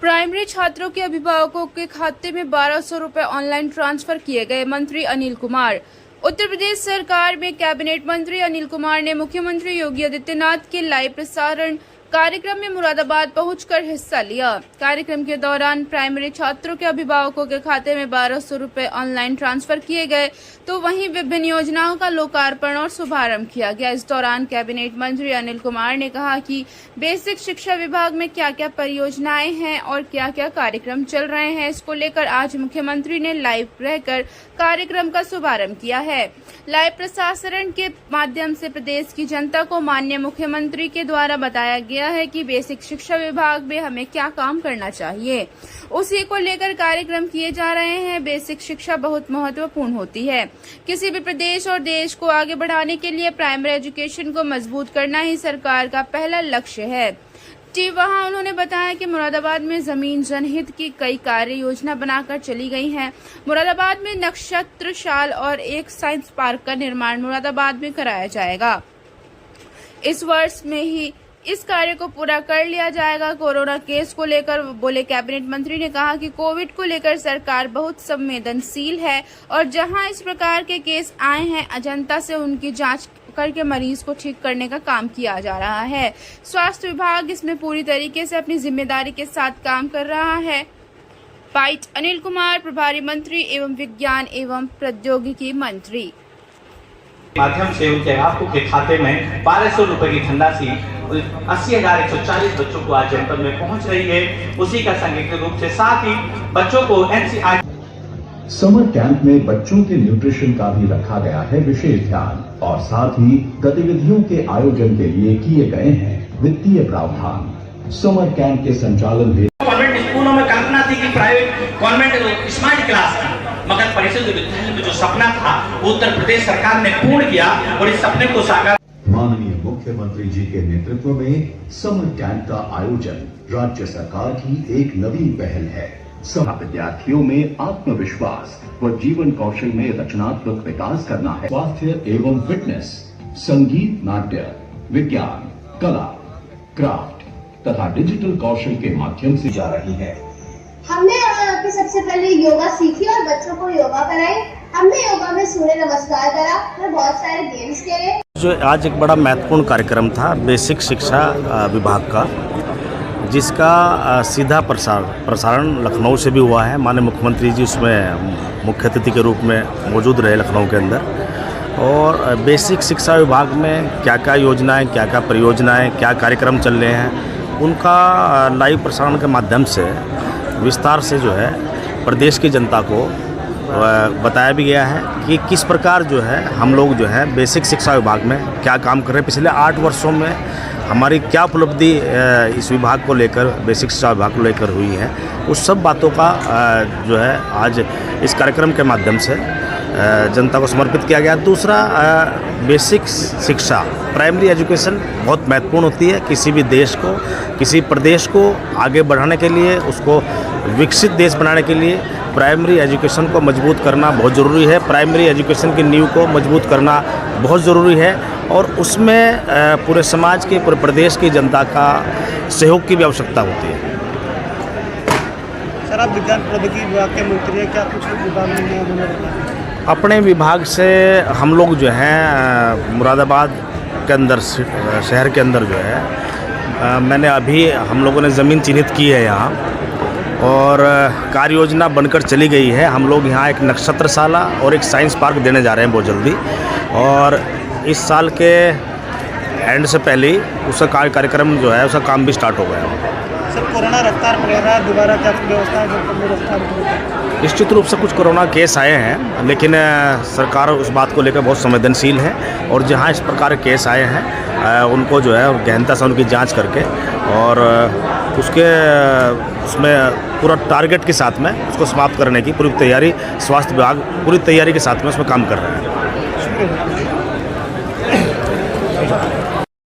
Primary छात्रों के अभिभावकों के खाते में 1200 रुपए ऑनलाइन ट्रांसफर किए गए। मंत्री अनिल कुमार। उत्तर प्रदेश सरकार में कैबिनेट मंत्री अनिल कुमार ने मुख्यमंत्री योगी आदित्यनाथ के लाइव प्रसारण कार्यक्रम में मुरादाबाद पहुंचकर हिस्सा लिया। कार्यक्रम के दौरान प्राइमरी छात्रों के अभिभावकों के खाते में 1200 रुपए ऑनलाइन ट्रांसफर किए गए, तो वहीं विभिन्न योजनाओं का लोकार्पण और शुभारंभ किया गया। इस दौरान कैबिनेट मंत्री अनिल कुमार ने कहा कि बेसिक शिक्षा विभाग में क्या क्या परियोजनाएं हैं और क्या क्या कार्यक्रम चल रहे हैं, इसको लेकर आज मुख्यमंत्री ने लाइव रहकर कार्यक्रम का शुभारंभ किया है। लाइव प्रसारण के माध्यम से प्रदेश की जनता को माननीय मुख्यमंत्री के द्वारा बताया गया है कि बेसिक शिक्षा विभाग में हमें क्या काम करना चाहिए, उसी को लेकर कार्यक्रम किए जा रहे हैं। बेसिक शिक्षा बहुत महत्वपूर्ण होती है। किसी भी प्रदेश और देश को आगे बढ़ाने के लिए प्राइमरी एजुकेशन को मजबूत करना ही सरकार का पहला लक्ष्य है। वहां उन्होंने बताया कि मुरादाबाद में जमीन जनहित की कई कार्य योजना बनाकर चली गई हैं। मुरादाबाद में नक्षत्रशाल और एक साइंस पार्क का निर्माण मुरादाबाद में कराया जाएगा। इस वर्ष में ही इस कार्य को पूरा कर लिया जाएगा। कोरोना केस को लेकर बोले कैबिनेट मंत्री ने कहा कि कोविड को लेकर सरकार बहुत संवेदनशील है और जहां इस प्रकार के केस आए हैं, जनता से उनकी जांच करके मरीज को ठीक करने का काम किया जा रहा है। स्वास्थ्य विभाग इसमें पूरी तरीके से अपनी जिम्मेदारी के साथ काम कर रहा है। बाइट अनिल कुमार, प्रभारी मंत्री एवं विज्ञान एवं प्रौद्योगिकी मंत्री। माध्यम से उनके आपको के खाते में 1200 रुपए की धनराशि 80,140 बच्चों को आज जनपद में पहुंच रही है। उसी का सांकेतिक रूप से साथ ही बच्चों को एनसीईआरटी समर कैंप में बच्चों के न्यूट्रिशन का भी रखा गया है विशेष ध्यान और साथ ही गतिविधियों के आयोजन के लिए किए गए हैं वित्तीय प्रावधान। समर कैंप के संचालन में कॉन्वेंट स्कूलों में कल्पना थी कि प्राइवेट कॉन्वेंट स्मार्ट क्लास का, मगर परिषद विद्यालय में जो सपना था वो उत्तर प्रदेश सरकार ने पूर्ण किया और इस सपने को साकार। माननीय मुख्यमंत्री जी के नेतृत्व में समर कैंप का आयोजन राज्य सरकार की एक नवीन पहल है। सब विद्यार्थियों में आत्मविश्वास व जीवन कौशल में रचनात्मक विकास करना है। स्वास्थ्य एवं फिटनेस, संगीत, नाट्य, विज्ञान, कला, क्राफ्ट तथा डिजिटल कौशल के माध्यम से जा रही है। हमने यहाँ पे सबसे पहले योगा सीखी और बच्चों को योगा कराई। हमने योगा में सूर्य नमस्कार करा और बहुत सारे गेम्स खेले। जो आज एक बड़ा महत्वपूर्ण कार्यक्रम था बेसिक शिक्षा विभाग का, जिसका सीधा प्रसारण लखनऊ से भी हुआ है। माननीय मुख्यमंत्री जी उसमें मुख्य अतिथि के रूप में मौजूद रहे लखनऊ के अंदर। और बेसिक शिक्षा विभाग में क्या क्या योजनाएं, क्या क्या परियोजनाएं, क्या कार्यक्रम चल रहे हैं, उनका लाइव प्रसारण के माध्यम से विस्तार से जो है प्रदेश की जनता को बताया भी गया है कि किस प्रकार जो है हम लोग जो है बेसिक शिक्षा विभाग में क्या काम कर रहे हैं। पिछले 8 वर्षों में हमारी क्या उपलब्धि इस विभाग को लेकर, बेसिक शिक्षा विभाग को लेकर हुई है, उस सब बातों का जो है आज इस कार्यक्रम के माध्यम से जनता को समर्पित किया गया। दूसरा, बेसिक शिक्षा, प्राइमरी एजुकेशन बहुत महत्वपूर्ण होती है। किसी भी देश को, किसी प्रदेश को आगे बढ़ाने के लिए, उसको विकसित देश बनाने के लिए प्राइमरी एजुकेशन को मजबूत करना बहुत ज़रूरी है। प्राइमरी एजुकेशन की नींव को मजबूत करना बहुत ज़रूरी है और उसमें पूरे समाज के, पूरे प्रदेश की जनता का सहयोग की भी आवश्यकता होती है। सर, आप विज्ञान प्रौद्योगिकी विभाग के मंत्री हैं, क्या कुछ विभाग में अपने विभाग से हम लोग जो हैं मुरादाबाद के अंदर, शहर के अंदर जो है मैंने अभी हम लोगों ने ज़मीन चिन्हित की है यहाँ और कार्य योजना बनकर चली गई है। हम लोग यहाँ एक नक्षत्रशाला और एक साइंस पार्क देने जा रहे हैं बहुत जल्दी और इस साल के एंड से पहले ही उसका कार्यक्रम जो है उसका काम भी स्टार्ट हो गया है। सर, कोरोना रफ्तार पकड़ रहा है, दोबारा क्या व्यवस्था है? निश्चित रूप से कुछ कोरोना केस आए हैं, लेकिन सरकार उस बात को लेकर बहुत संवेदनशील है और जहां इस प्रकार के केस आए हैं उनको जो है गहनता से उनकी जांच करके और उसमें पूरा टारगेट के साथ में उसको समाप्त करने की पूरी तैयारी, स्वास्थ्य विभाग पूरी तैयारी के साथ में उसमें काम कर रहे हैं।